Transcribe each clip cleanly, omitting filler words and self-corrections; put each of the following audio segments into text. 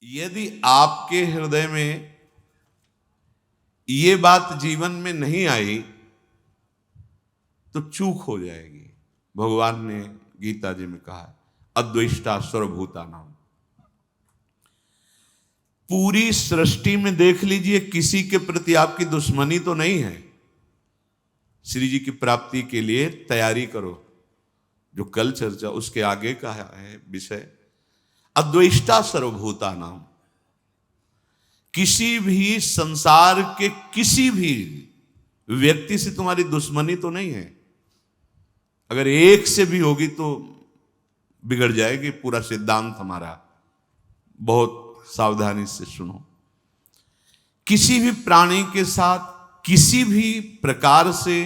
यदि आपके हृदय में ये बात जीवन में नहीं आई तो चूक हो जाएगी। भगवान ने गीता जी में कहा है, अद्वेष्टा सर्वभूतानां। पूरी सृष्टि में देख लीजिए, किसी के प्रति आपकी दुश्मनी तो नहीं है। श्री जी की प्राप्ति के लिए तैयारी करो। जो कल चर्चा उसके आगे का है विषय, अद्वेष्टा सर्वभूतानां। किसी भी संसार के किसी भी व्यक्ति से तुम्हारी दुश्मनी तो नहीं है। अगर एक से भी होगी तो बिगड़ जाएगी पूरा सिद्धांत हमारा। बहुत सावधानी से सुनो। किसी भी प्राणी के साथ किसी भी प्रकार से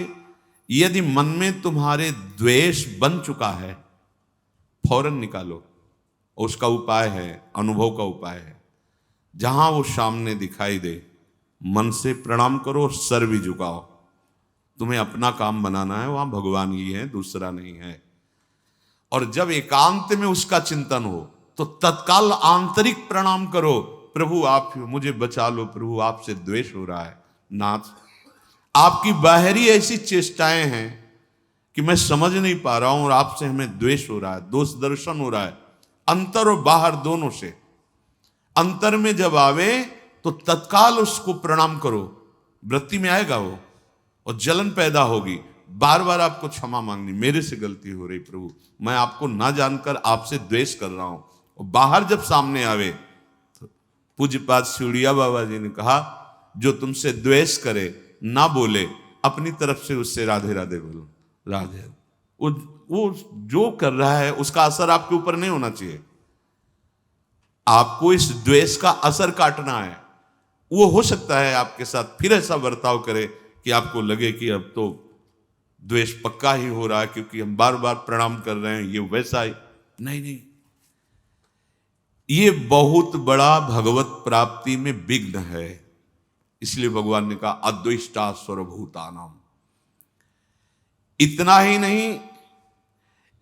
यदि मन में तुम्हारे द्वेष बन चुका है, फौरन निकालो। उसका उपाय है, अनुभव का उपाय है। जहां वो सामने दिखाई दे, मन से प्रणाम करो, सर भी झुकाओ। तुम्हें अपना काम बनाना है, वहां भगवान ही है, दूसरा नहीं है। और जब एकांत में उसका चिंतन हो तो तत्काल आंतरिक प्रणाम करो, प्रभु आप मुझे बचा लो, प्रभु आपसे द्वेष हो रहा है। नाथ, आपकी बाहरी ऐसी चेष्टाएं हैं कि मैं समझ नहीं पा रहा हूं और आपसे हमें द्वेष हो रहा है, दोष दर्शन हो रहा है, अंतर और बाहर दोनों से। अंतर में जब आवे तो तत्काल उसको प्रणाम करो। वृत्ति में आएगा वो और जलन पैदा होगी। बार बार आपको क्षमा मांगनी, मेरे से गलती हो रही प्रभु, मैं आपको ना जानकर आपसे द्वेष कर रहा हूं। और बाहर जब सामने आवे तो पूज्यपाद सिउड़िया बाबा जी ने कहा, जो तुमसे द्वेष करे ना बोले, अपनी तरफ से उससे राधे राधे बोलो। राधे वो जो कर रहा है उसका असर आपके ऊपर नहीं होना चाहिए। आपको इस द्वेष का असर काटना है। वो हो सकता है आपके साथ फिर ऐसा बर्ताव करे कि आपको लगे कि अब तो द्वेष पक्का ही हो रहा है क्योंकि हम बार बार प्रणाम कर रहे हैं, ये वैसा ही नहीं। ये बहुत बड़ा भगवत प्राप्ति में विघ्न है। इसलिए भगवान ने कहा, अद्वेष्टा सर्वभूतानां। इतना ही नहीं,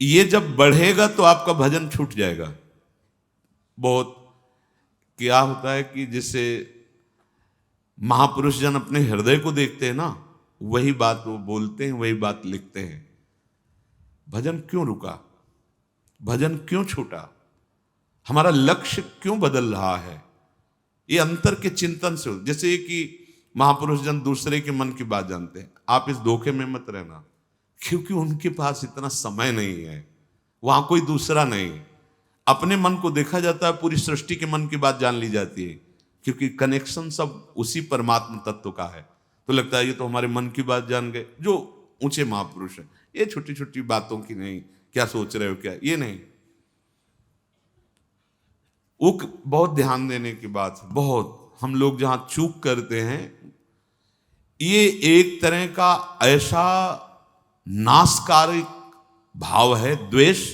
ये जब बढ़ेगा तो आपका भजन छूट जाएगा। बहुत क्या होता है कि जैसे महापुरुष जन अपने हृदय को देखते हैं ना, वही बात वो बोलते हैं, वही बात लिखते हैं। भजन क्यों रुका, भजन क्यों छूटा, हमारा लक्ष्य क्यों बदल रहा है, ये अंतर के चिंतन से। जैसे कि महापुरुष जन दूसरे के मन की बात जानते हैं, आप इस धोखे में मत रहना, क्योंकि उनके पास इतना समय नहीं है, वहां कोई दूसरा नहीं। अपने मन को देखा जाता है, पूरी सृष्टि के मन की बात जान ली जाती है, क्योंकि कनेक्शन सब उसी परमात्मा तत्व का है। तो लगता है ये तो हमारे मन की बात जान गए, जो ऊंचे महापुरुष हैं। ये छोटी छोटी बातों की नहीं, क्या सोच रहे हो क्या, ये नहीं। वो बहुत ध्यान देने की बात है। बहुत हम लोग जहां चूक करते हैं, ये एक तरह का ऐसा नाशकारी भाव है द्वेष,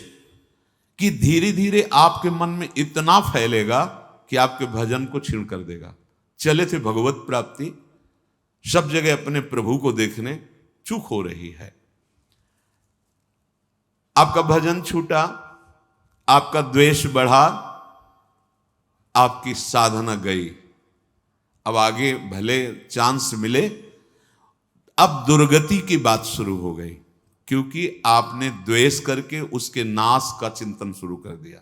कि धीरे धीरे आपके मन में इतना फैलेगा कि आपके भजन को छीण कर देगा। चले थे भगवत प्राप्ति, सब जगह अपने प्रभु को देखने, चूक हो रही है। आपका भजन छूटा, आपका द्वेष बढ़ा, आपकी साधना गई। अब आगे भले चांस मिले, अब दुर्गति की बात शुरू हो गई, क्योंकि आपने द्वेष करके उसके नाश का चिंतन शुरू कर दिया।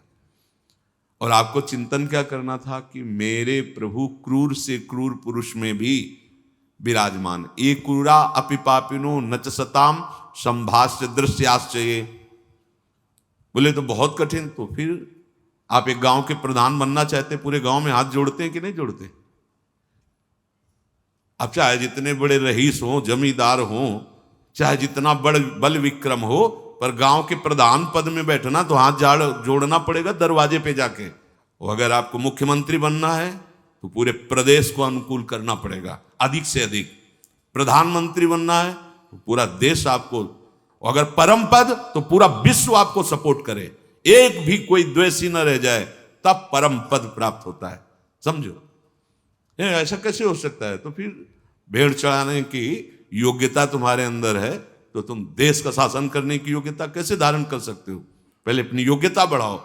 और आपको चिंतन क्या करना था कि मेरे प्रभु क्रूर से क्रूर पुरुष में भी विराजमान। ये क्रूरा अपि पापिनो नच सताम संभाष्य दृश्याश्चये। बोले तो बहुत कठिन। तो फिर आप एक गांव के प्रधान बनना चाहते, पूरे गांव में हाथ जोड़ते हैं कि नहीं जोड़ते? अब चाहे जितने बड़े रईस हो, जमींदार हो, चाहे जितना बड़ बल विक्रम हो, पर गांव के प्रधान पद में बैठना तो हाथ जोड़ना पड़ेगा दरवाजे पे जाके। और अगर आपको मुख्यमंत्री बनना है तो पूरे प्रदेश को अनुकूल करना पड़ेगा, अधिक से अधिक। प्रधानमंत्री बनना है तो पूरा देश आपको, अगर परम पद तो पूरा विश्व आपको सपोर्ट करे, एक भी कोई द्वेषी न रह जाए, तब परम पद प्राप्त होता है। समझो, ऐसा कैसे हो सकता है? तो फिर भेड़ चढ़ाने की योग्यता तुम्हारे अंदर है तो तुम देश का शासन करने की योग्यता कैसे धारण कर सकते हो? पहले अपनी योग्यता बढ़ाओ।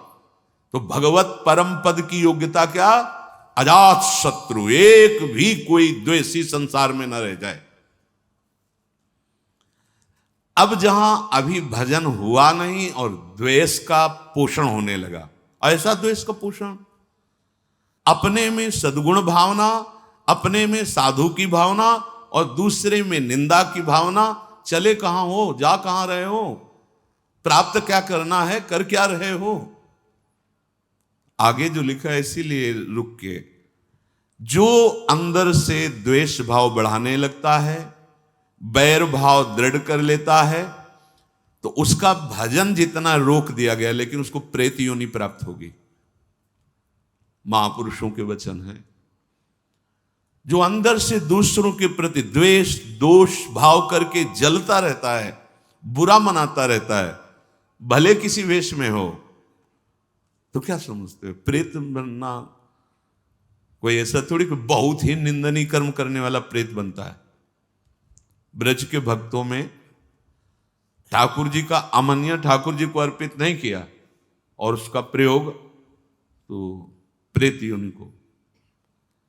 तो भगवत परम पद की योग्यता क्या? अजात शत्रु, एक भी कोई द्वेषी संसार में न रह जाए। अब जहां अभी भजन हुआ नहीं और द्वेष का पोषण होने लगा, ऐसा द्वेष का पोषण, अपने में सद्गुण भावना, अपने में साधु की भावना और दूसरे में निंदा की भावना, चले कहां हो, जा कहां रहे हो, प्राप्त क्या करना है, कर क्या रहे हो। आगे जो लिखा है इसीलिए रुक के, जो अंदर से द्वेष भाव बढ़ाने लगता है, बैर भाव दृढ़ कर लेता है, तो उसका भजन जितना रोक दिया गया, लेकिन उसको प्रेत योनि प्राप्त होगी। महापुरुषों के वचन है। जो अंदर से दूसरों के प्रति द्वेष दोष भाव करके जलता रहता है, बुरा मनाता रहता है, भले किसी वेश में हो, तो क्या समझते हो प्रेत बनना कोई ऐसा थोड़ी कि बहुत ही निंदनीय कर्म करने वाला प्रेत बनता है। ब्रज के भक्तों में ठाकुर जी का अमन्य ठाकुर जी को अर्पित नहीं किया और उसका प्रयोग तो प्रेत योनि को।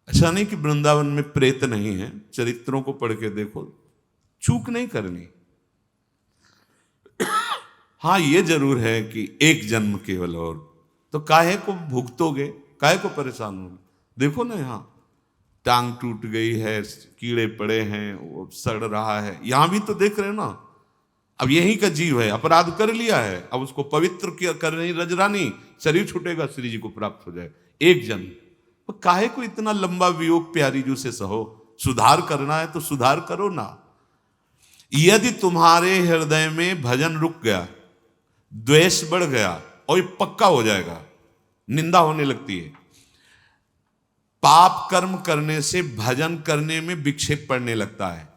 ऐसा नहीं कि वृंदावन में प्रेत नहीं है, चरित्रों को पढ़ के देखो, चूक नहीं करनी। हाँ ये जरूर है कि एक जन्म केवल, और तो काहे को भुगतोगे, काहे को परेशान होगे। देखो ना, यहाँ टांग टूट गई है, कीड़े पड़े हैं, वो सड़ रहा है, यहां भी तो देख रहे हो ना। अब यही का जीव है, अपराध कर लिया है, अब उसको पवित्र कर रही रजरानी, शरीर छूटेगा, श्री जी को प्राप्त हो जाए एक जन्म। तो काहे को इतना लंबा वियोग प्यारी जू से सहो। सुधार करना है तो सुधार करो ना। यदि तुम्हारे हृदय में भजन रुक गया, द्वेष बढ़ गया, और ये पक्का हो जाएगा, निंदा होने लगती है। पाप कर्म करने से भजन करने में विक्षेप पड़ने लगता है,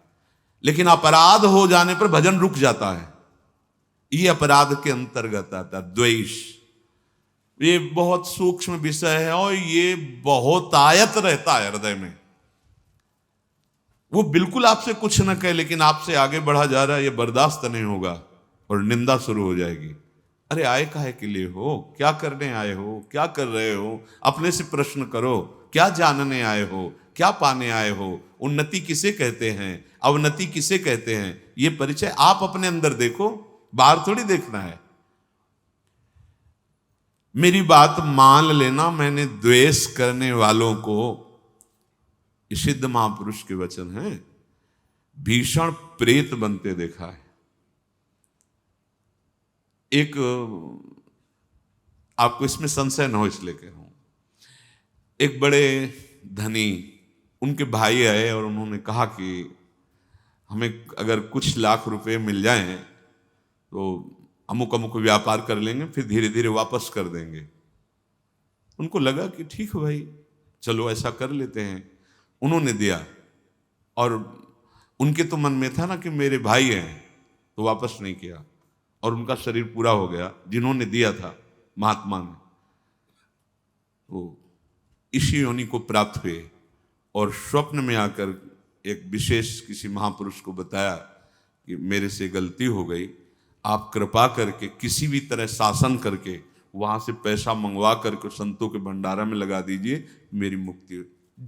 लेकिन अपराध हो जाने पर भजन रुक जाता है। ये अपराध के अंतर्गत आता है द्वेष। ये बहुत सूक्ष्म विषय है और ये बहुत आयत रहता है हृदय में। वो बिल्कुल आपसे कुछ न कहे, लेकिन आपसे आगे बढ़ा जा रहा है, ये बर्दाश्त नहीं होगा और निंदा शुरू हो जाएगी। अरे आए काहे के लिए हो, क्या करने आए हो, क्या कर रहे हो, अपने से प्रश्न करो, क्या जानने आए हो, क्या पाने आए हो, उन्नति किसे कहते हैं, अवनति किसे कहते हैं, ये परिचय आप अपने अंदर देखो, बाहर थोड़ी देखना है। मेरी बात मान लेना, मैंने द्वेष करने वालों को, सिद्ध महापुरुष के वचन हैं, भीषण प्रेत बनते देखा है। एक आपको इसमें संशय न हो इसलिए कह रहा हूं, एक बड़े धनी, उनके भाई आए और उन्होंने कहा कि हमें अगर कुछ लाख रुपए मिल जाएं तो अमुक अमुक व्यापार कर लेंगे, फिर धीरे धीरे वापस कर देंगे। उनको लगा कि ठीक है भाई, चलो ऐसा कर लेते हैं। उन्होंने दिया और उनके तो मन में था ना कि मेरे भाई हैं, तो वापस नहीं किया और उनका शरीर पूरा हो गया। जिन्होंने दिया था महात्मा ने, वो इसी योनि को प्राप्त हुए और स्वप्न में आकर एक विशेष किसी महापुरुष को बताया कि मेरे से गलती हो गई, आप कृपा करके किसी भी तरह शासन करके वहां से पैसा मंगवा करके संतों के भंडारा में लगा दीजिए, मेरी मुक्ति हो।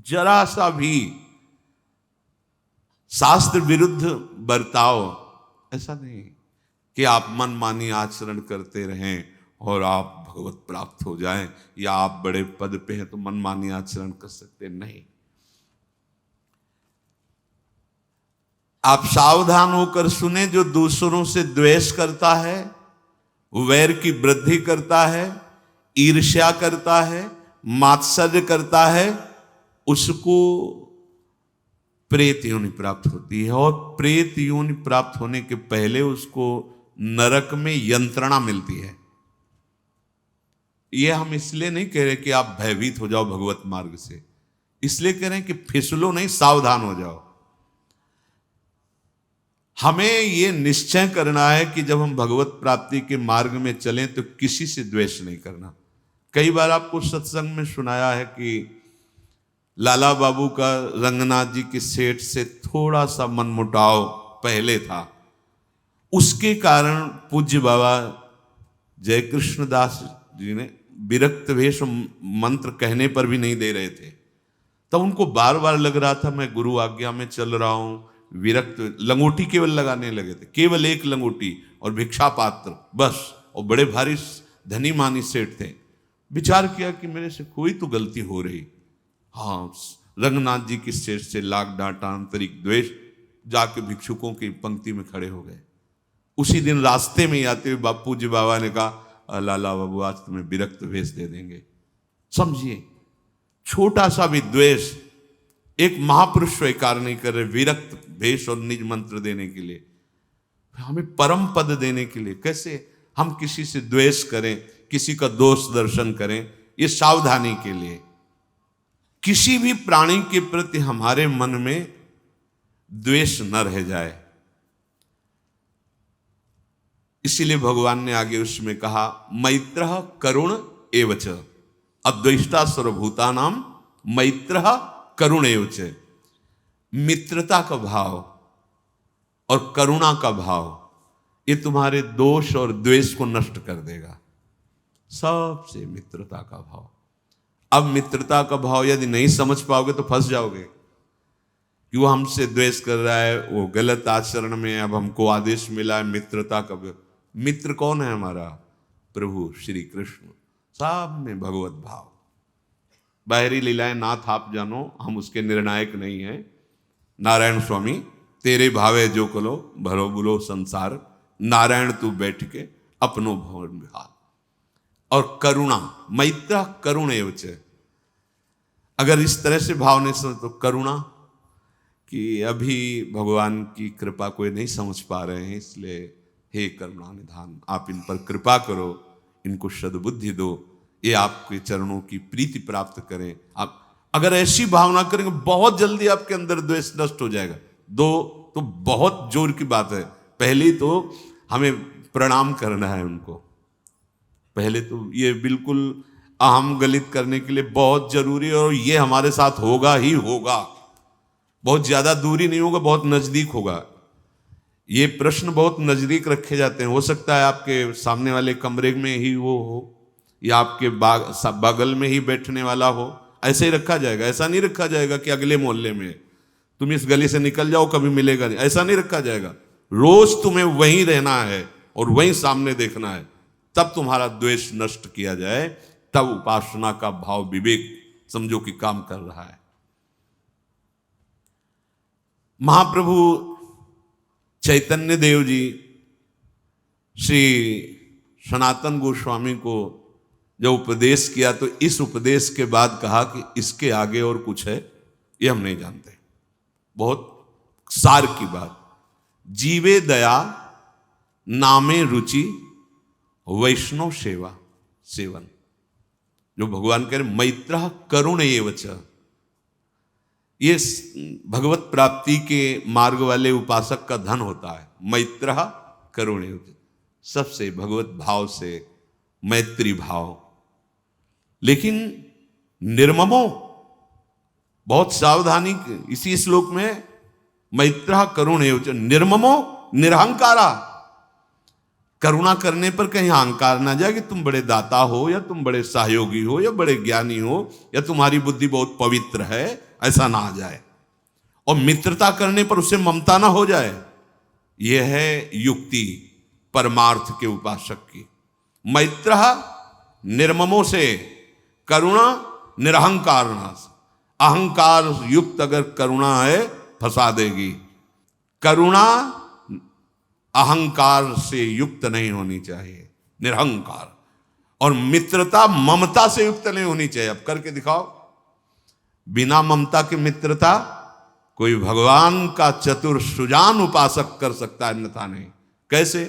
जरा सा भी शास्त्र विरुद्ध बर्ताव, ऐसा नहीं कि आप मनमानी आचरण करते रहें और आप भगवत प्राप्त हो जाएं, या आप बड़े पद पे हैं तो मनमानी आचरण कर सकते नहीं। आप सावधान होकर सुने, जो दूसरों से द्वेष करता है, वैर की वृद्धि करता है, ईर्ष्या करता है, मात्सर्य करता है, उसको प्रेत योनि प्राप्त होती है। और प्रेत योनि प्राप्त होने के पहले उसको नरक में यंत्रणा मिलती है। यह हम इसलिए नहीं कह रहे कि आप भयभीत हो जाओ भगवत मार्ग से, इसलिए कह रहे हैं कि फिसलो नहीं, सावधान हो जाओ। हमें यह निश्चय करना है कि जब हम भगवत प्राप्ति के मार्ग में चलें तो किसी से द्वेष नहीं करना। कई बार आपको सत्संग में सुनाया है कि लाला बाबू का रंगनाथ जी के सेठ से थोड़ा सा मनमुटाव पहले था, उसके कारण पूज्य बाबा जय कृष्णदास जी ने विरक्त वेश मंत्र कहने पर भी नहीं दे रहे थे तब उनको बार बार लग रहा था मैं गुरु आज्ञा में चल रहा हूं, विरक्त। लंगोटी केवल लगाने लगे थे, केवल एक लंगोटी और भिक्षा पात्र बस। और बड़े भारी धनी मानी सेठ थे। विचार किया कि मेरे से कोई तो गलती हो रही। हाँ, रंगनाथ जी की सेठ से लाख डांटा, आंतरिक द्वेष, जाके भिक्षुकों की पंक्ति में खड़े हो गए। उसी दिन रास्ते में ही आते हुए बापू जी बाबा ने कहा, लाला बाबू आज तुम्हें विरक्त भेष दे देंगे। समझिए, छोटा सा भी द्वेष एक महापुरुष स्वीकार नहीं कर रहे, विरक्त भेष और निज मंत्र देने के लिए, हमें परम पद देने के लिए। कैसे हम किसी से द्वेष करें, किसी का दोष दर्शन करें, ये सावधानी के लिए। किसी भी प्राणी के प्रति हमारे मन में द्वेष न रह जाए, इसीलिए भगवान ने आगे उसमें कहा, मैत्रः करुण एवच, अद्वेष्टा सर्वभूतानां मैत्रः करुण एवच। मित्रता का भाव और करुणा का भाव ये तुम्हारे दोष और द्वेष को नष्ट कर देगा। सबसे मित्रता का भाव। अब मित्रता का भाव यदि नहीं समझ पाओगे तो फंस जाओगे कि वो हमसे द्वेष कर रहा है, वो गलत आचरण में, अब हमको आदेश मिला है मित्रता का। मित्र कौन है हमारा? प्रभु श्री कृष्ण। सब में भगवत भाव। बाहरी लीलाएं नाथ आप जानो, हम उसके निर्णायक नहीं हैं। नारायण स्वामी तेरे भावे जो कलो, भरो बुलो संसार, नारायण तू बैठ के अपनो भवन विहार। और करुणा, मैत्र करुण एवच। अगर इस तरह से भाव नहीं समझ तो करुणा, कि अभी भगवान की कृपा कोई नहीं समझ पा रहे हैं, इसलिए हे करुणा निधान, आप इन पर कृपा करो, इनको सद्बुद्धि दो, ये आपके चरणों की प्रीति प्राप्त करें। आप अगर ऐसी भावना करेंगे बहुत जल्दी आपके अंदर द्वेष नष्ट हो जाएगा। दो तो बहुत जोर की बात है। पहले तो हमें प्रणाम करना है उनको। पहले तो ये बिल्कुल अहम गलित करने के लिए बहुत जरूरी है, और ये हमारे साथ होगा ही होगा। बहुत ज्यादा दूरी नहीं होगा, बहुत नजदीक होगा। ये प्रश्न बहुत नजदीक रखे जाते हैं। हो सकता है आपके सामने वाले कमरे में ही वो हो, या आपके बगल में ही बैठने वाला हो, ऐसे ही रखा जाएगा। ऐसा नहीं रखा जाएगा कि अगले मोहल्ले में, तुम इस गली से निकल जाओ कभी मिलेगा नहीं, ऐसा नहीं रखा जाएगा। रोज तुम्हें वहीं रहना है और वहीं सामने देखना है, तब तुम्हारा द्वेष नष्ट किया जाए, तब उपासना का भाव विवेक समझो कि काम कर रहा है। महाप्रभु चैतन्य देव जी श्री सनातन गोस्वामी को जब उपदेश किया तो इस उपदेश के बाद कहा कि इसके आगे और कुछ है ये हम नहीं जानते। बहुत सार की बात। जीवे दया नामे रुचि वैष्णव सेवा सेवन। जो भगवान कह रहे मैत्रः करुण एवच, ये भगवत प्राप्ति के मार्ग वाले उपासक का धन होता है। मैत्रः करुण एवच, सबसे भगवत भाव से मैत्री भाव। लेकिन निर्ममो, बहुत सावधानी, इसी श्लोक में मैत्रः करुण एवच निर्ममो निरहंकारा। करुणा करने पर कहीं अहंकार ना जाए कि तुम बड़े दाता हो, या तुम बड़े सहयोगी हो, या बड़े ज्ञानी हो, या तुम्हारी बुद्धि बहुत पवित्र है, ऐसा ना आ जाए। और मित्रता करने पर उससे ममता ना हो जाए। यह है युक्ति परमार्थ के उपासक की। मैत्रः निर्ममों से, करुणा निरहंकार नाश। अहंकार युक्त अगर करुणा है फंसा देगी। करुणा अहंकार से युक्त नहीं होनी चाहिए, निरहंकार। और मित्रता ममता से युक्त नहीं होनी चाहिए। अब करके दिखाओ, बिना ममता की मित्रता कोई भगवान का चतुर सुजान उपासक कर सकता है, अन्यथा नहीं। कैसे?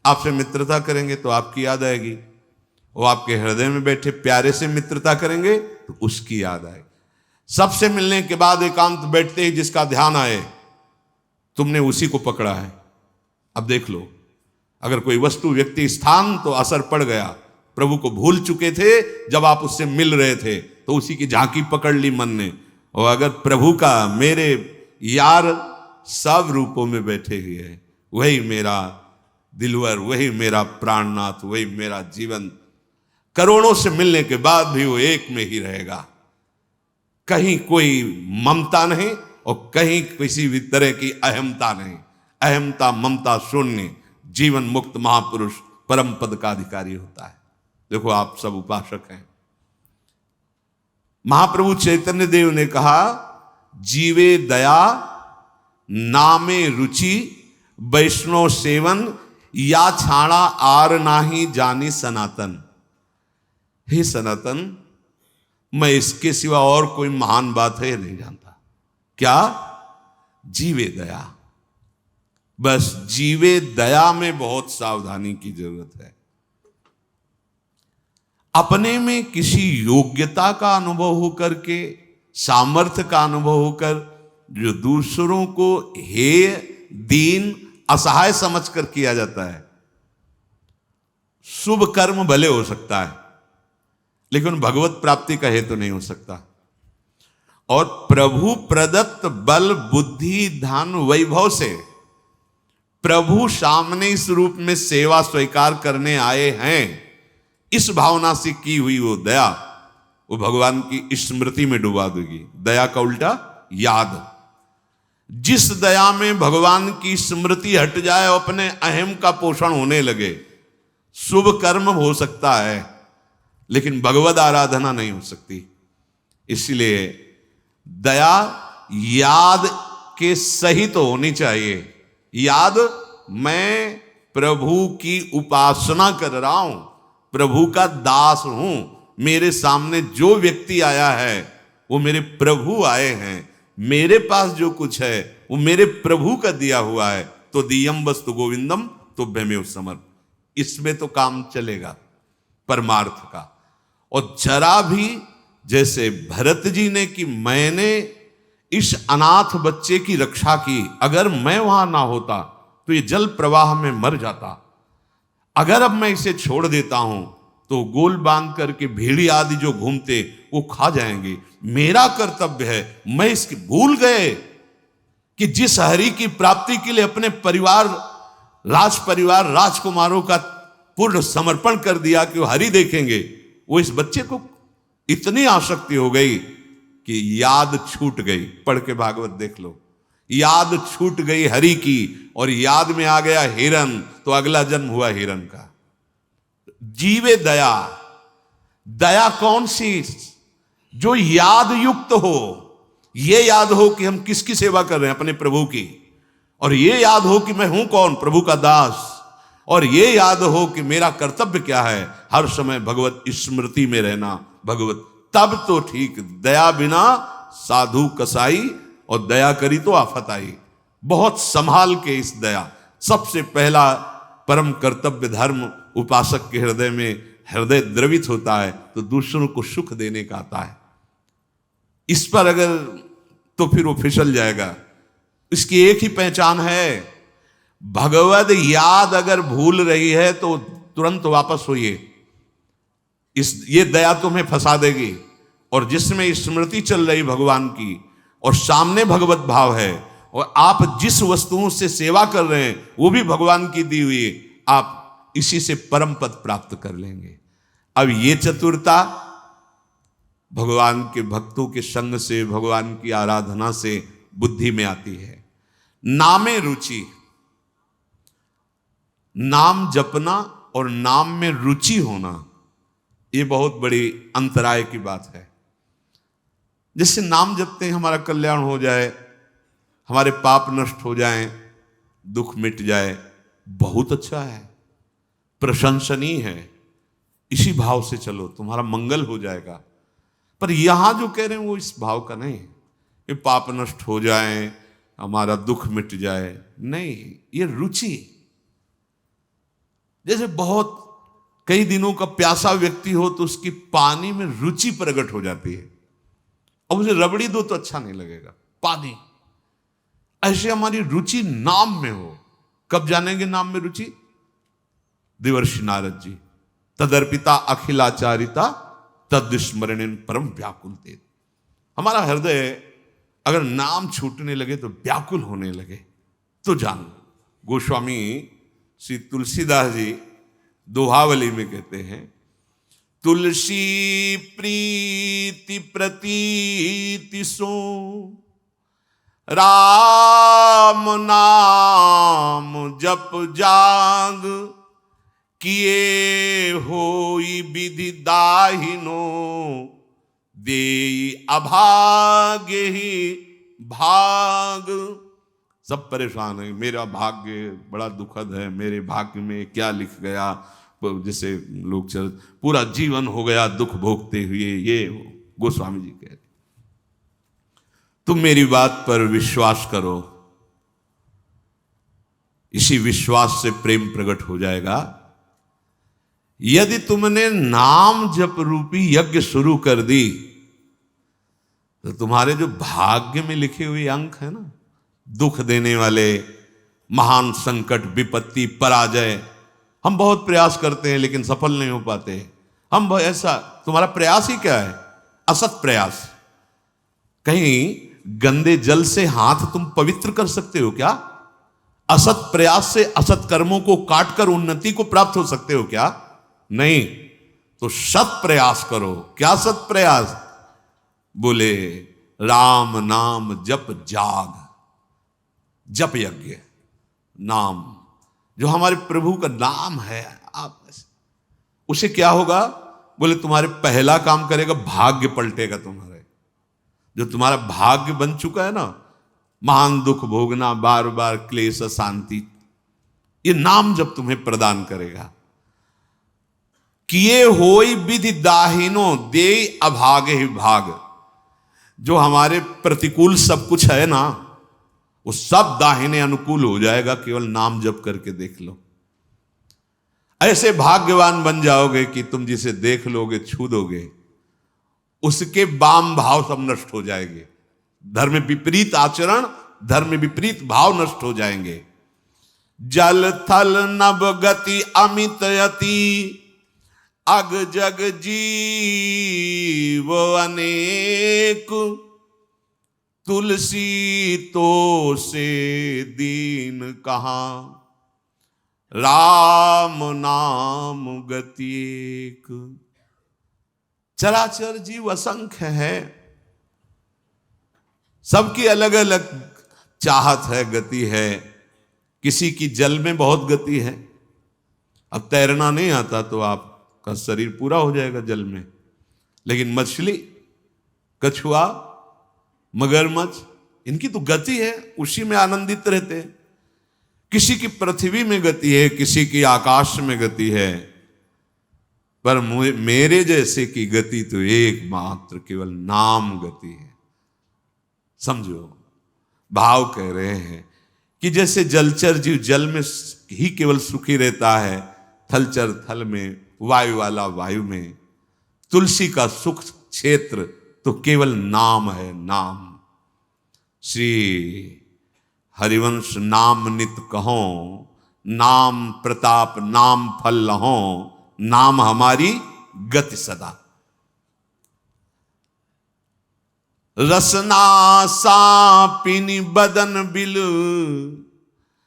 आपसे मित्रता करेंगे तो आपकी याद आएगी, वो आपके हृदय में बैठे प्यारे से मित्रता करेंगे तो उसकी याद आएगी। सबसे मिलने के बाद एकांत बैठते ही जिसका ध्यान आए, तुमने उसी को पकड़ा है। अब देख लो, अगर कोई वस्तु, व्यक्ति, स्थान तो असर पड़ गया। प्रभु को भूल चुके थे जब आप उससे मिल रहे थे, तो उसी की झांकी पकड़ ली मन ने। और अगर प्रभु का, मेरे यार सब रूपों में बैठे हुए हैं, वही मेरा दिलवर, वही मेरा प्राणनाथ, वही मेरा जीवन, करोड़ों से मिलने के बाद भी वो एक में ही रहेगा। कहीं कोई ममता नहीं और कहीं किसी भी तरह की अहमता नहीं। अहमता ममता शून्य जीवन मुक्त महापुरुष परम पद का अधिकारी होता है। देखो आप सब उपासक हैं। महाप्रभु चैतन्य देव ने कहा, जीवे दया नामे रुचि वैष्णव सेवन या छाड़ा आर नाही जानी सनातन। हे सनातन, मैं इसके सिवा और कोई महान बात है नहीं जानता। क्या? जीवे दया। बस जीवे दया में बहुत सावधानी की जरूरत है। अपने में किसी योग्यता का अनुभव होकर के, सामर्थ्य का अनुभव होकर जो दूसरों को हेय दीन असहाय समझकर किया जाता है, शुभ कर्म भले हो सकता है लेकिन भगवत प्राप्ति का हेतु नहीं हो सकता। और प्रभु प्रदत्त बल बुद्धि धन वैभव से प्रभु सामने इस रूप में सेवा स्वीकार करने आए हैं, इस भावना से की हुई वो दया वो भगवान की स्मृति में डुबा देगी। दया का उल्टा याद। जिस दया में भगवान की स्मृति हट जाए और अपने अहम का पोषण होने लगे, शुभ कर्म हो सकता है लेकिन भगवद आराधना नहीं हो सकती। इसलिए दया याद के सहित तो होनी चाहिए। याद, मैं प्रभु की उपासना कर रहा हूं, प्रभु का दास हूं, मेरे सामने जो व्यक्ति आया है वो मेरे प्रभु आए हैं, मेरे पास जो कुछ है वो मेरे प्रभु का दिया हुआ है, तो दियम वस्तु गोविंदम तुभ्यमेव समर्प। इसमें तो काम चलेगा परमार्थ का। और जरा भी जैसे भरत जी ने कि मैंने इस अनाथ बच्चे की रक्षा की, अगर मैं वहां ना होता तो ये जल प्रवाह में मर जाता, अगर अब मैं इसे छोड़ देता हूं तो गोल बांध करके भेड़ी आदि जो घूमते वो खा जाएंगे, मेरा कर्तव्य है। मैं इसके भूल गए कि जिस हरि की प्राप्ति के लिए अपने परिवार, राज परिवार, राजकुमारों का पूर्ण समर्पण कर दिया कि वो हरि देखेंगे, वो इस बच्चे को इतनी आसक्ति हो गई कि याद छूट गई। पढ़ के भागवत देख लो, याद छूट गई हरि की और याद में आ गया हिरन, तो अगला जन्म हुआ हिरन का। जीवे दया। दया कौन सी? जो याद युक्त हो, ये याद हो कि हम किसकी सेवा कर रहे हैं, अपने प्रभु की, और ये याद हो कि मैं हूं कौन, प्रभु का दास, और ये याद हो कि मेरा कर्तव्य क्या है, हर समय भगवत स्मृति में रहना। भगवत तब तो ठीक, दया बिना साधु कसाई, और दया करी तो आफत आई। बहुत संभाल के इस दया। सबसे पहला परम कर्तव्य धर्म उपासक के हृदय में हृदय द्रवित होता है तो दूसरों को सुख देने का आता है। इस पर अगर तो फिर वो फिसल जाएगा। इसकी एक ही पहचान है, भगवद याद अगर भूल रही है तो तुरंत वापस होइए। ये दया तुम्हें फंसा देगी। और जिसमें स्मृति चल रही भगवान की और सामने भगवत भाव है और आप जिस वस्तुओं से सेवा कर रहे हैं वो भी भगवान की दी हुई, आप इसी से परम पद प्राप्त कर लेंगे। अब ये चतुरता भगवान के भक्तों के संग से, भगवान की आराधना से बुद्धि में आती है। नामे रुचि। नाम जपना और नाम में रुचि होना, ये बहुत बड़ी अंतराय की बात है। जिससे नाम जपते हैं हमारा कल्याण हो जाए, हमारे पाप नष्ट हो जाएं, दुख मिट जाए, बहुत अच्छा है, प्रशंसनीय है। इसी भाव से चलो, तुम्हारा मंगल हो जाएगा। पर यहां जो कह रहे हैं वो इस भाव का नहीं कि पाप नष्ट हो जाए, हमारा दुख मिट जाए, नहीं। ये रुचि, जैसे बहुत कई दिनों का प्यासा व्यक्ति हो तो उसकी पानी में रुचि प्रकट हो जाती है, और उसे रबड़ी दो तो अच्छा नहीं लगेगा, पानी। ऐसे हमारी रुचि नाम में हो। कब जानेंगे नाम में रुचि? देवर्षि नारद जी, तदर्पिता अखिलाचारिता तद्स्मरणेन परम व्याकुल ते। हमारा हृदय अगर नाम छूटने लगे तो व्याकुल होने लगे तो जान लो। गोस्वामी श्री तुलसीदास जी दोहावली में कहते हैं, तुलसी प्रीति प्रतीति सो, राम नाम जप जाग, किए होई विधि दाहिनो, देई अभाग्य ही भाग। सब परेशान है, मेरा भाग्य बड़ा दुखद है, मेरे भाग्य में क्या लिख गया, जैसे लोग चल पूरा जीवन हो गया दुख भोगते हुए। ये गोस्वामी जी कह रहे, तुम मेरी बात पर विश्वास करो, इसी विश्वास से प्रेम प्रकट हो जाएगा। यदि तुमने नाम जप रूपी यज्ञ शुरू कर दी तो तुम्हारे जो भाग्य में लिखे हुए अंक है ना, दुख देने वाले, महान संकट, विपत्ति, पराजय, हम बहुत प्रयास करते हैं लेकिन सफल नहीं हो पाते। हम ऐसा, तुम्हारा प्रयास ही क्या है? असत प्रयास। कहीं गंदे जल से हाथ तुम पवित्र कर सकते हो क्या? असत प्रयास से असत कर्मों को काटकर उन्नति को प्राप्त हो सकते हो क्या? नहीं। तो सत प्रयास करो। क्या सत प्रयास? बोले राम नाम जप जाग, जप यज्ञ, नाम जो हमारे प्रभु का नाम है, आप उसे क्या होगा? बोले तुम्हारे पहला काम करेगा, भाग्य पलटेगा तुम्हारे। जो तुम्हारा भाग्य बन चुका है ना, महान दुख भोगना, बार बार क्लेश, शांति, ये नाम जब तुम्हें प्रदान करेगा। किए होई विधि दाहिनो, दे अभागे ही भाग। जो हमारे प्रतिकूल सब कुछ है ना, वो सब दाहिने अनुकूल हो जाएगा, केवल नाम जप करके देख लो। ऐसे भाग्यवान बन जाओगे कि तुम जिसे देख लोगे, छू दोगे, उसके वाम भाव सब नष्ट हो जाएंगे। धर्म विपरीत आचरण, धर्म विपरीत भाव नष्ट हो जाएंगे। जल थल नभ गति अमित यति, अग जग जीव अनेक, तुलसी तो से दीन कहाँ, राम नाम गति एक। चराचर जीव असंख्य है, सबकी अलग अलग चाहत है, गति है। किसी की जल में बहुत गति है। अब तैरना नहीं आता तो आपका शरीर पूरा हो जाएगा जल में, लेकिन मछली, कछुआ, मगरमच्छ, इनकी तो गति है, उसी में आनंदित रहते हैं। किसी की पृथ्वी में गति है, किसी की आकाश में गति है, पर मेरे जैसे की गति तो एकमात्र केवल नाम गति है। समझो, भाव कह रहे हैं कि जैसे जलचर जीव जल में ही केवल सुखी रहता है, थलचर थल में, वायु वाला वायु में, तुलसी का सुख क्षेत्र तो केवल नाम है, नाम। श्री हरिवंश नाम नित कहो, नाम प्रताप नाम फल लहो, नाम हमारी गति सदा। रसना सापिनी बदन बिल,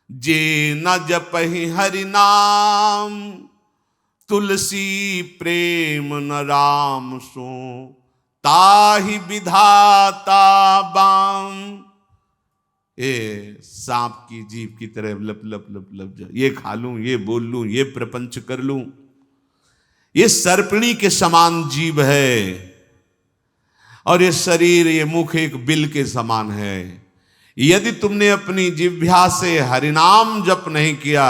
जे न जपहि हरि नाम, तुलसी प्रेम न राम सो, ताहि विधाता बाम। सांप की जीभ की तरह लप लप लप लप जा, ये खा लूं, ये बोल लूं, ये प्रपंच कर लूं। ये सर्पिणी के समान जीव है, और ये शरीर, ये मुख एक बिल के समान है। यदि तुमने अपनी जिह्वा से हरिनाम जप नहीं किया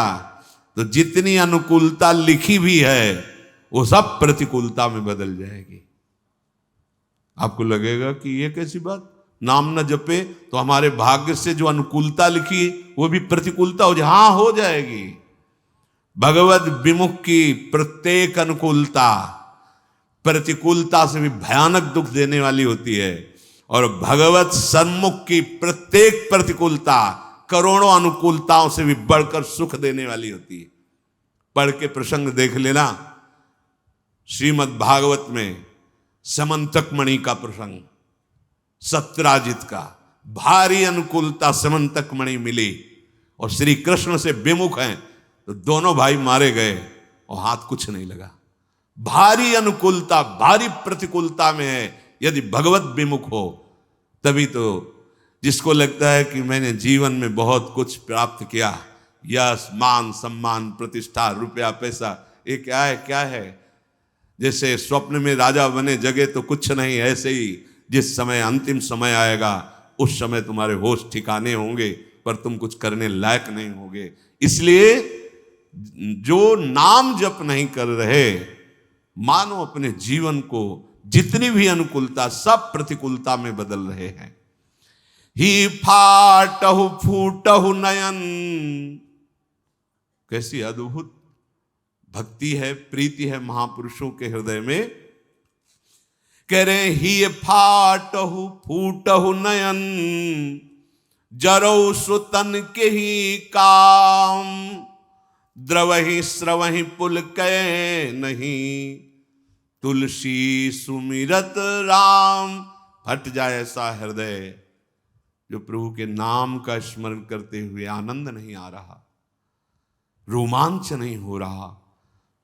तो जितनी अनुकूलता लिखी भी है वो सब प्रतिकूलता में बदल जाएगी। आपको लगेगा कि ये कैसी बात, नाम न जपे तो हमारे भाग्य से जो अनुकूलता लिखी वो भी प्रतिकूलता हो जाए। हाँ, हो जाएगी। भगवत विमुख की प्रत्येक अनुकूलता प्रतिकूलता से भी भयानक दुख देने वाली होती है, और भगवत सन्मुख की प्रत्येक प्रतिकूलता करोड़ों अनुकूलताओं से भी बढ़कर सुख देने वाली होती है। पढ़ के प्रसंग देख लेना, श्रीमद् भागवत में समंतक मणि का प्रसंग, सत्यराजित का। भारी अनुकूलता समंतक मणि मिली और श्री कृष्ण से विमुख हैं तो दोनों भाई मारे गए और हाथ कुछ नहीं लगा। भारी अनुकूलता, भारी प्रतिकूलता में है, यदि भगवत विमुख हो तभी तो। जिसको लगता है कि मैंने जीवन में बहुत कुछ प्राप्त किया, यश, मान, सम्मान, प्रतिष्ठा, रुपया, पैसा, ये क्या है, क्या है। जैसे स्वप्न में राजा बने जगे तो कुछ नहीं, ऐसे ही जिस समय अंतिम समय आएगा उस समय तुम्हारे होश ठिकाने होंगे, पर तुम कुछ करने लायक नहीं होगे। इसलिए जो नाम जप नहीं कर रहे, मानो अपने जीवन को जितनी भी अनुकूलता सब प्रतिकूलता में बदल रहे हैं। ही फाटहु फूटहु नयन, कैसी अद्भुत भक्ति है, प्रीति है महापुरुषों के हृदय में। कह रहे ही फाटहु फूटहु नयन, जरौ सुतन के ही काम, द्रवहि स्रवहि पुल कै नहीं, तुलसी सुमिरत राम। फट जाए ऐसा हृदय जो प्रभु के नाम का स्मरण करते हुए आनंद नहीं आ रहा, रोमांच नहीं हो रहा।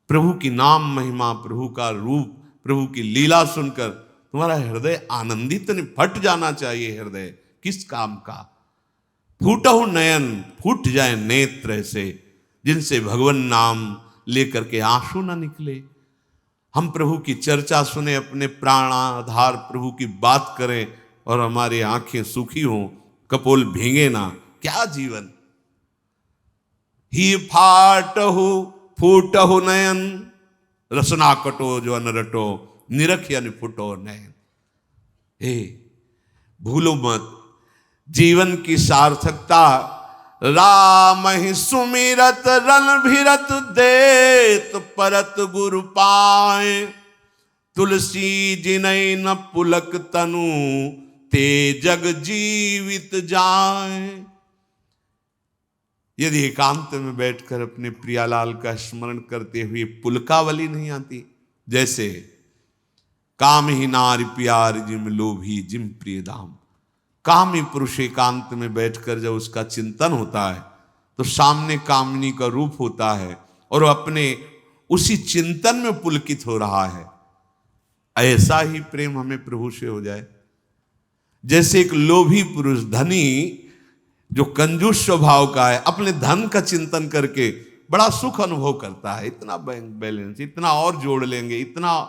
प्रभु की नाम महिमा, प्रभु का रूप, प्रभु की लीला सुनकर तुम्हारा हृदय आनंदित नहीं, फट जाना चाहिए हृदय। किस काम का? फूटहु नयन, फूट जाए नेत्र ऐसे जिनसे भगवान नाम लेकर के आंसू ना निकले। हम प्रभु की चर्चा सुने, अपने प्राणाधार प्रभु की बात करें और हमारी आंखें सूखी हों, कपोल भींगे ना, क्या जीवन। ही फाटहु फूटहु नयन, रसना कटो जो अनरटो, निरख यानी फुटो नयन। हे भूलो मत, जीवन की सार्थकता राम ही सुमिरत रणभिरत देत परत गुरु पाए, तुलसी जिनय न पुलक तनु ते जग जीवित जाए। यदि एकांत में बैठकर अपने प्रियालाल का स्मरण करते हुए पुलकावली नहीं आती, जैसे काम ही नारी प्यार जिम लोभी जिम प्रिय दाम। कामी पुरुष एकांत में बैठकर जब उसका चिंतन होता है तो सामने कामिनी का रूप होता है और अपने उसी चिंतन में पुलकित हो रहा है। ऐसा ही प्रेम हमें प्रभु से हो जाए। जैसे एक लोभी पुरुष, धनी जो कंजूस स्वभाव का है, अपने धन का चिंतन करके बड़ा सुख अनुभव करता है। इतना बैंक बैलेंस, इतना और जोड़ लेंगे, इतना,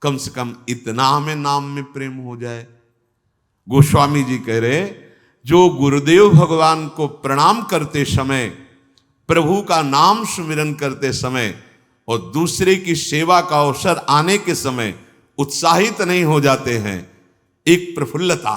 कम से कम इतना हमें नाम में प्रेम हो जाए। गोस्वामी जी कह रहे, जो गुरुदेव भगवान को प्रणाम करते समय, प्रभु का नाम सुमिरन करते समय और दूसरे की सेवा का अवसर आने के समय उत्साहित नहीं हो जाते हैं, एक प्रफुल्लता,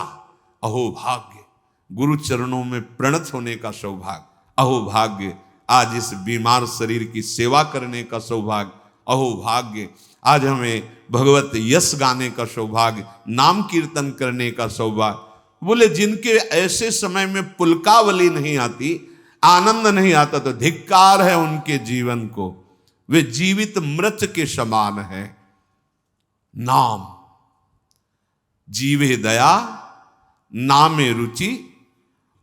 अहो भाग्य, गुरु चरणों में प्रणत होने का सौभाग्य, अहो भाग्य, आज इस बीमार शरीर की सेवा करने का सौभाग्य, अहो भाग्य, आज हमें भगवत यश गाने का सौभाग्य, नाम कीर्तन करने का सौभाग्य। बोले जिनके ऐसे समय में पुलकावली नहीं आती, आनंद नहीं आता, तो धिक्कार है उनके जीवन को, वे जीवित मृत के समान है। नाम जीवे दया, नामे रुचि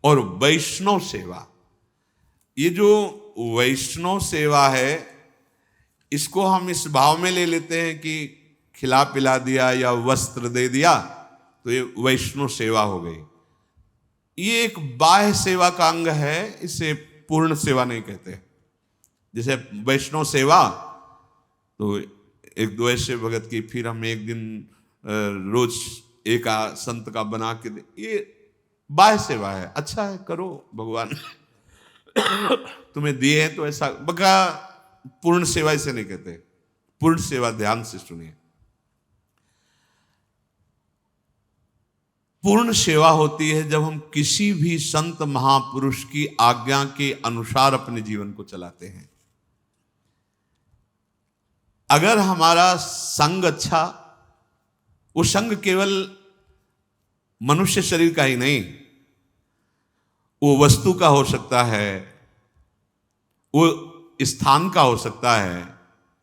और वैष्णव सेवा। ये जो वैष्णव सेवा है, इसको हम इस भाव में ले लेते हैं कि खिला पिला दिया या वस्त्र दे दिया तो ये वैष्णव सेवा हो गई। ये एक बाह्य सेवा का अंग है, इसे पूर्ण सेवा नहीं कहते। जैसे वैष्णव सेवा तो एक दो ऐसे भगत की, फिर हम एक दिन रोज एक संत का बना के दे, ये बाह्य सेवा है। अच्छा है, करो, भगवान तुम्हें दिए हैं तो ऐसा बका। पूर्ण सेवा इसे नहीं कहते। पूर्ण सेवा, ध्यान से सुनिए, पूर्ण सेवा होती है जब हम किसी भी संत महापुरुष की आज्ञा के अनुसार अपने जीवन को चलाते हैं। अगर हमारा संग अच्छा, वो संग केवल मनुष्य शरीर का ही नहीं, वो वस्तु का हो सकता है, वो स्थान का हो सकता है,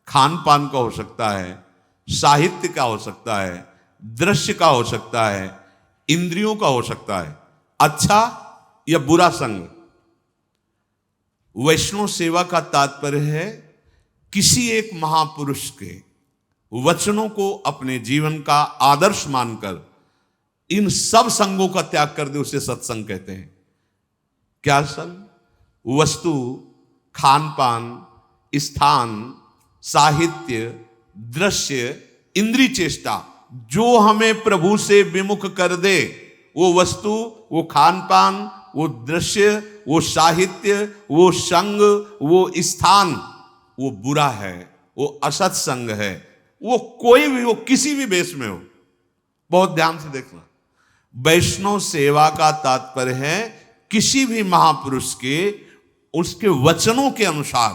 खान पान का हो सकता है, साहित्य का हो सकता है, दृश्य का हो सकता है, इंद्रियों का हो सकता है, अच्छा या बुरा संग। वैष्णव सेवा का तात्पर्य है किसी एक महापुरुष के वचनों को अपने जीवन का आदर्श मानकर इन सब संगों का त्याग कर दे, उसे सत्संग कहते हैं। क्या संग? वस्तु, खान पान, स्थान, साहित्य, दृश्य, इंद्रिय चेष्टा, जो हमें प्रभु से विमुख कर दे, वो वस्तु, वो खान पान, वो दृश्य, वो साहित्य, वो संग, वो स्थान, वो बुरा है, वो असत संग है। वो कोई भी हो, किसी भी वेश में हो। बहुत ध्यान से देखना, वैष्णव सेवा का तात्पर्य है किसी भी महापुरुष के, उसके वचनों के अनुसार,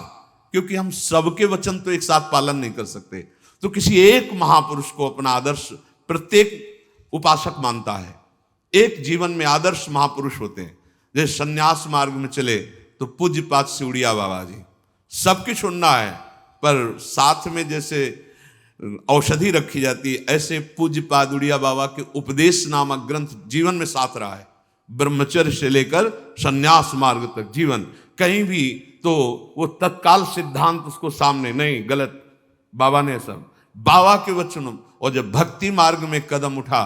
क्योंकि हम सबके वचन तो एक साथ पालन नहीं कर सकते, तो किसी एक महापुरुष को अपना आदर्श प्रत्येक उपासक मानता है। एक जीवन में आदर्श महापुरुष होते हैं। जैसे सन्यास मार्ग में चले तो पूज्यपाद सिउड़िया बाबा जी, सबकी सुनना है, पर साथ में जैसे औषधि रखी जाती है, ऐसे पूज्यपाद उड़िया बाबा के उपदेश नामक ग्रंथ जीवन में साथ रहा है। ब्रह्मचर्य से लेकर सन्यास मार्ग तक जीवन, कहीं भी तो वो तत्काल सिद्धांत उसको सामने नहीं, गलत, बाबा ने सब बाबा के वचनों। और जब भक्ति मार्ग में कदम उठा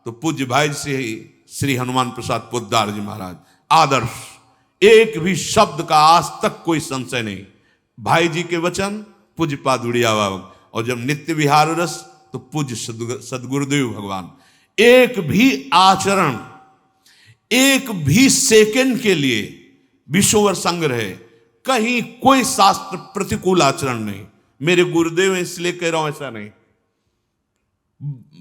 तो पूज्य भाई से ही श्री हनुमान प्रसाद पोद्दार जी महाराज, आदर्श, एक भी शब्द का आज तक कोई संशय नहीं। भाई जी के वचन पूज्यपाद उड़िया बाबा। और जब नित्य विहार रस तो पूज्य सदगुरुदेव भगवान। एक भी आचरण, एक भी सेकंड के लिए विश्ववर संग रहे, कहीं कोई शास्त्र प्रतिकूल आचरण नहीं। मेरे गुरुदेव हैं इसलिए कह रहा हूं, ऐसा नहीं।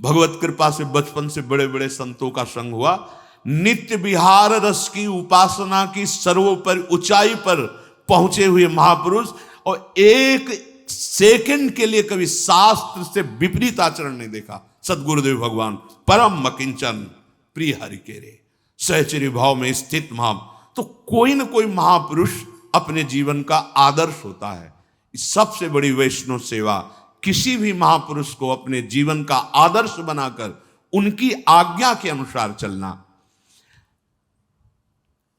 भगवत कृपा से बचपन से बड़े बड़े संतों का संग हुआ। नित्य विहार रस की उपासना की सर्वोपरि ऊंचाई पर पहुंचे हुए महापुरुष, और एक सेकंड के लिए कभी शास्त्र से विपरीत आचरण नहीं देखा। सदगुरुदेव भगवान परम मकिंचन प्रिय हरि के रे, सहचरी भाव में स्थित महा। तो कोई न कोई महापुरुष अपने जीवन का आदर्श होता है। सबसे बड़ी वैष्णव सेवा किसी भी महापुरुष को अपने जीवन का आदर्श बनाकर उनकी आज्ञा के अनुसार चलना।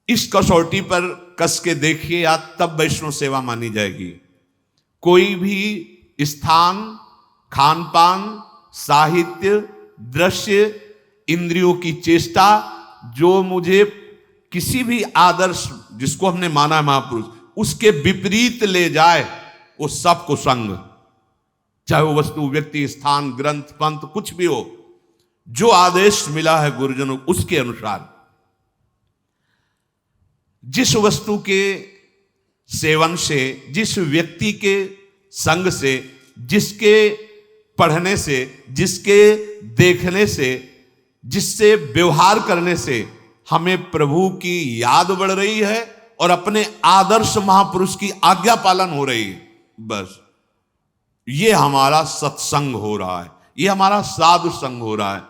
इस कसौटी पर कस के देखिए या तब वैष्णव सेवा मानी जाएगी। कोई भी स्थान, खान पान, साहित्य, दृश्य, इंद्रियों की चेष्टा, जो मुझे किसी भी आदर्श जिसको हमने माना है महापुरुष, उसके विपरीत ले जाए, वो सबको संग, चाहे वो वस्तु, व्यक्ति, स्थान, ग्रंथ, पंथ, कुछ भी हो, जो आदेश मिला है गुरुजनों उसके अनुसार। जिस वस्तु के सेवन से, जिस व्यक्ति के संग से, जिसके पढ़ने से, जिसके देखने से, जिससे व्यवहार करने से हमें प्रभु की याद बढ़ रही है और अपने आदर्श महापुरुष की आज्ञा पालन हो रही है, बस ये हमारा सत्संग हो रहा है, ये हमारा साधु संग हो रहा है।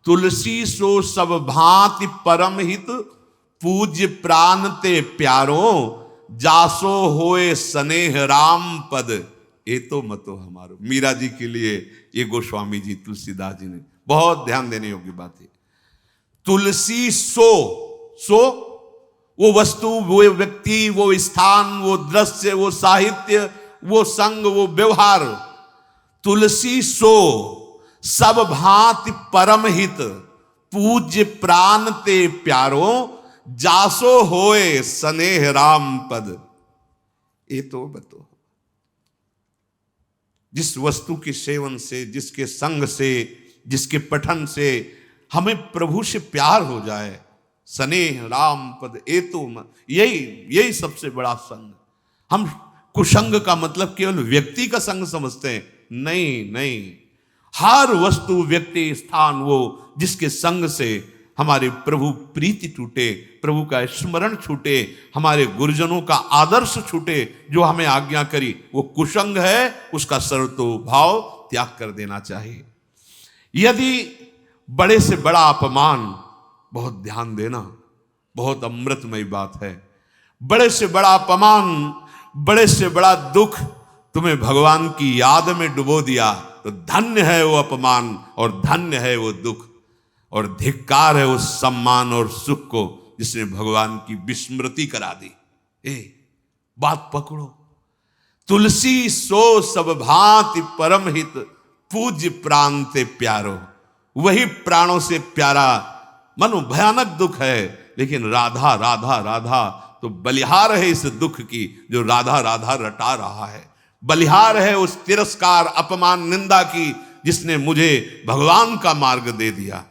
तुलसी सो सब भांति परम हित, पूज्य प्राण ते प्यारो, जासो होए स्नेह राम पद, ये तो मतो हमारो। मीरा जी के लिए ये गोस्वामी जी, तुलसीदास जी ने बहुत ध्यान देने योग्य बात है। तुलसी सो, वो वस्तु, वो व्यक्ति, वो स्थान, वो दृश्य, वो साहित्य, वो संग, वो व्यवहार। तुलसी सो सब भांति परम हित, पूज्य प्राण ते प्यारो, जासो होए स्नेह राम पद, ये तो बतो। जिस वस्तु के सेवन से, जिसके संग से, जिसके पठन से हमें प्रभु से प्यार हो जाए, स्नेह राम पद, ये तो यही सबसे बड़ा संग। हम कुसंग का मतलब केवल व्यक्ति का संग समझते हैं, नहीं। हर वस्तु, व्यक्ति, स्थान, वो जिसके संग से हमारे प्रभु प्रीति टूटे, प्रभु का स्मरण छूटे, हमारे गुरुजनों का आदर्श छूटे, जो हमें आज्ञा करी, वो कुसंग है, उसका सर्वतो भाव त्याग कर देना चाहिए। यदि बड़े से बड़ा अपमान, बहुत ध्यान देना, बहुत अमृतमयी बात है, बड़े से बड़ा अपमान, बड़े से बड़ा दुख तुम्हें भगवान की याद में डुबो दिया, तो धन्य है वो अपमान और धन्य है वो दुख, और धिक्कार है उस सम्मान और सुख को जिसने भगवान की विस्मृति करा दी। बात पकड़ो। तुलसी सो सब भांति परम हित, पूज्य प्राण ते प्यारो, वही प्राणों से प्यारा। मनो भयानक दुख है, लेकिन राधा राधा राधा तो बलिहार है इस दुख की, जो राधा राधा रटा रहा है। बलिहार है उस तिरस्कार, अपमान, निंदा की, जिसने मुझे भगवान का मार्ग दे दिया।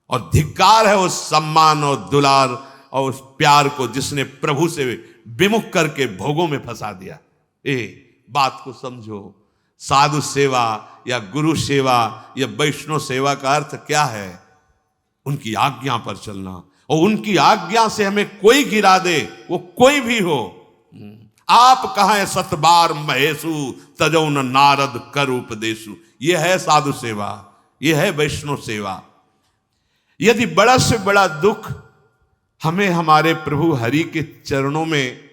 और धिक्कार है उस सम्मान और दुलार और उस प्यार को, जिसने प्रभु से विमुख करके भोगों में फंसा दिया। बात को समझो। साधु सेवा या गुरु सेवा या वैष्णव सेवा का अर्थ क्या है? उनकी आज्ञा पर चलना, और उनकी आज्ञा से हमें कोई गिरा दे, वो कोई भी हो। आप कहें सतबार महेशु, तजौ न नारद कर उपदेशु। यह है साधु सेवा, यह है वैष्णव सेवा। यदि बड़ा से बड़ा दुख हमें हमारे प्रभु हरि के चरणों में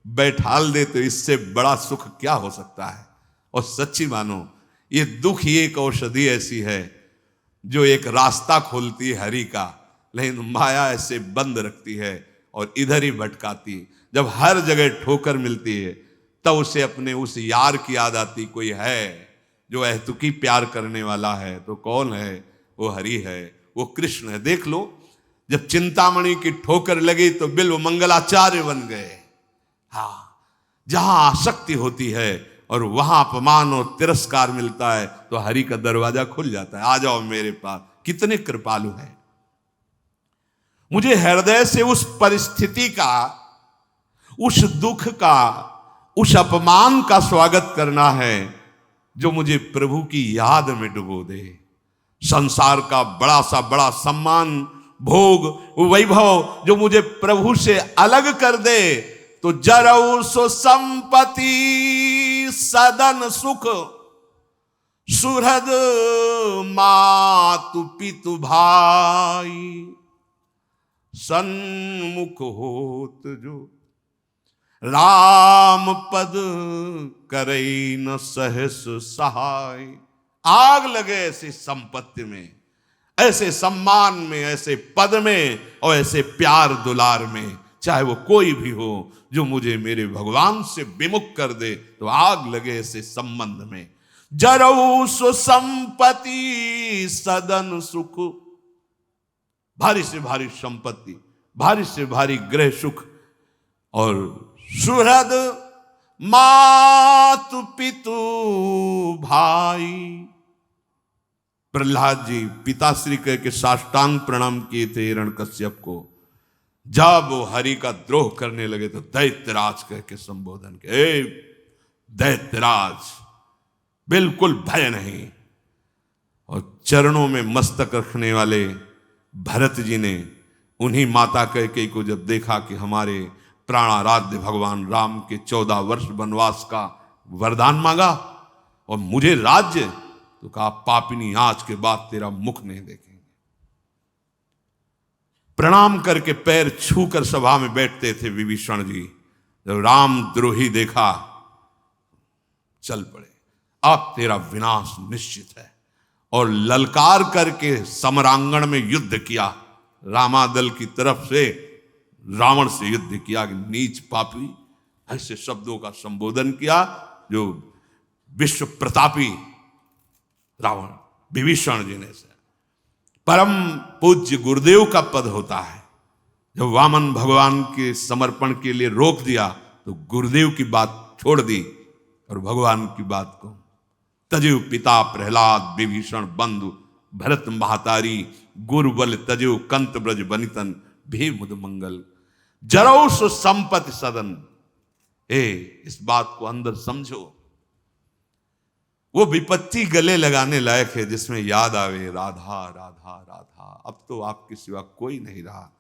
बैठाल दे, तो इससे बड़ा सुख क्या हो सकता है? और सच्ची मानो, ये दुख ही एक औषधि ऐसी है जो एक रास्ता खोलती है हरि का, लेकिन माया ऐसे बंद रखती है और इधर ही भटकाती। जब हर जगह ठोकर मिलती है, तब उसे अपने उस यार की याद आती, कोई है जो अहतुकी प्यार करने वाला है। तो कौन है? वो हरि है, वो कृष्ण है। देख लो, जब चिंतामणि की ठोकर लगी तो बिल्व मंगलाचार्य बन गए। हाँ, जहां आसक्ति होती है और वहां अपमान और तिरस्कार मिलता है, तो हरि का दरवाजा खुल जाता है। आ जाओ मेरे पास। कितने कृपालु हैं। मुझे हृदय से उस परिस्थिति का, उस दुख का, उस अपमान का स्वागत करना है जो मुझे प्रभु की याद में डुबो दे। संसार का बड़ा सा बड़ा सम्मान, भोग, वैभव जो मुझे प्रभु से अलग कर दे, तो जरऊ सो संपत्ति सदन सुख, सुहृद मातु पितु भाई, सन्मुख होत जो राम पद करई न सहस सहाय। आग लगे ऐसी संपत्ति में, ऐसे सम्मान में, ऐसे पद में और ऐसे प्यार दुलार में, चाहे वो कोई भी हो, जो मुझे मेरे भगवान से विमुख कर दे, तो आग लगे ऐसे संबंध में। जरऊ सो संपत्ति सदन सुख, भारी से भारी संपत्ति, भारी से भारी गृह सुख, और सुहृद मातु पितु भाई। प्रहलाद जी पिताश्री कह के साष्टांग प्रणाम किए थे हिरण्यकश्यप को। जब वो हरि का द्रोह करने लगे तो दैत्यराज कह के संबोधन के, दैत्यराज, बिल्कुल भय नहीं। और चरणों में मस्तक रखने वाले भरत जी ने उन्हीं माता कैकेयी को जब देखा कि हमारे प्राणाराध्य भगवान राम के 14 वर्ष वनवास का वरदान मांगा और मुझे राज्य, तो कहा पापिनी, आज के बाद तेरा मुख नहीं देखेंगे। प्रणाम करके पैर छूकर सभा में बैठते थे विभीषण जी। जब राम द्रोही देखा, चल पड़े, अब तेरा विनाश निश्चित है। और ललकार करके समरांगण में युद्ध किया, रामादल की तरफ से रावण से युद्ध किया कि नीच पापी, ऐसे शब्दों का संबोधन किया जो विश्व प्रतापी रावण विभीषण जी ने से। परम पूज्य गुरुदेव का पद होता है। जब वामन भगवान के समर्पण के लिए रोक दिया, तो गुरुदेव की बात छोड़ दी और भगवान की बात को। तजु पिता प्रहलाद विभीषण बंधु भरत महातारी, गुरु बल तजु कंत ब्रज बनितन भी मुद मंगल, जरौ सो संपत्ति सदन। इस बात को अंदर समझो। वो विपत्ति गले लगाने लायक है जिसमें याद आवे राधा राधा राधा। अब तो आपके सिवा कोई नहीं रहा।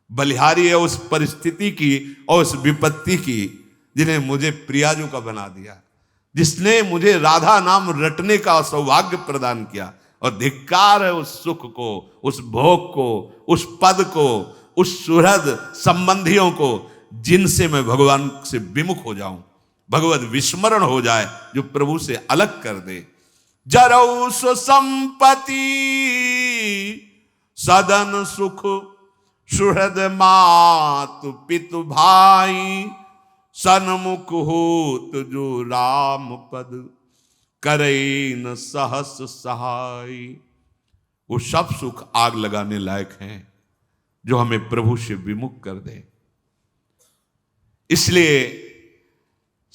बलिहारी है उस परिस्थिति की और उस विपत्ति की जिन्हें मुझे प्रियाजू का बना दिया, जिसने मुझे राधा नाम रटने का सौभाग्य प्रदान किया। और धिक्कार है उस सुख को, उस भोग को, उस पद को, उस सुहृद संबंधियों को जिनसे मैं भगवान से विमुख हो जाऊं, भगवत विस्मरण हो जाए, जो प्रभु से अलग कर दे। जरौ सो संपत्ति सदन सुख, सुहृद मातु पितु भाई, सन्मुख होत जो राम पद करे न सहस सहाय। वो सब सुख आग लगाने लायक हैं जो हमें प्रभु से विमुख कर दे। इसलिए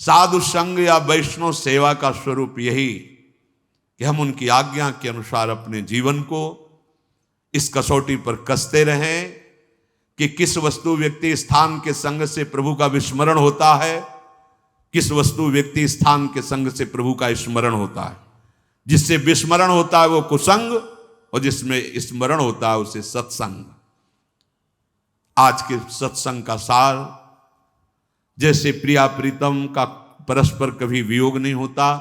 साधु संग या वैष्णव सेवा का स्वरूप यही कि हम उनकी आज्ञा के अनुसार अपने जीवन को इस कसौटी पर कसते रहें कि किस वस्तु व्यक्ति स्थान के संग से प्रभु का विस्मरण होता है, किस वस्तु व्यक्ति स्थान के संग से प्रभु का स्मरण होता है। जिससे विस्मरण होता है वो कुसंग, और जिसमें स्मरण होता है उसे सत्संग। आज के सत्संग का सार, जैसे प्रिया प्रीतम का परस्पर कभी वियोग नहीं होता,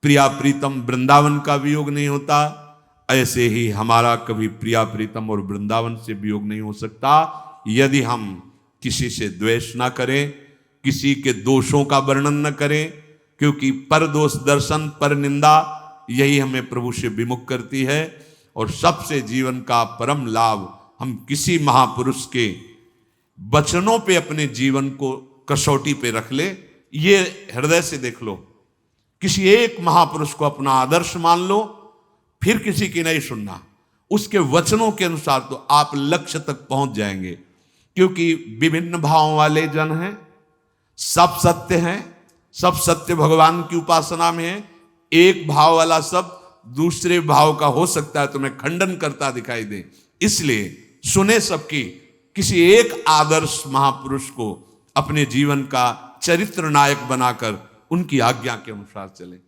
प्रिया प्रीतम वृंदावन का वियोग नहीं होता, ऐसे ही हमारा कभी प्रिया प्रीतम और वृंदावन से वियोग नहीं हो सकता यदि हम किसी से द्वेष ना करें, किसी के दोषों का वर्णन न करें, क्योंकि पर दोष दर्शन पर निंदा यही हमें प्रभु से विमुख करती है। और सबसे जीवन का परम लाभ हम किसी महापुरुष के वचनों पे अपने जीवन को कसौटी पे रख ले। ये हृदय से देख लो, किसी एक महापुरुष को अपना आदर्श मान लो, फिर किसी की नहीं सुनना, उसके वचनों के अनुसार तो आप लक्ष्य तक पहुंच जाएंगे। क्योंकि विभिन्न भावों वाले जन हैं, सब सत्य हैं, सब सत्य भगवान की उपासना में है। एक भाव वाला सब दूसरे भाव का हो सकता है तुम्हें खंडन करता दिखाई दे। इसलिए सुने सबकी, किसी एक आदर्श महापुरुष को अपने जीवन का चरित्र नायक बनाकर उनकी आज्ञा के अनुसार चले।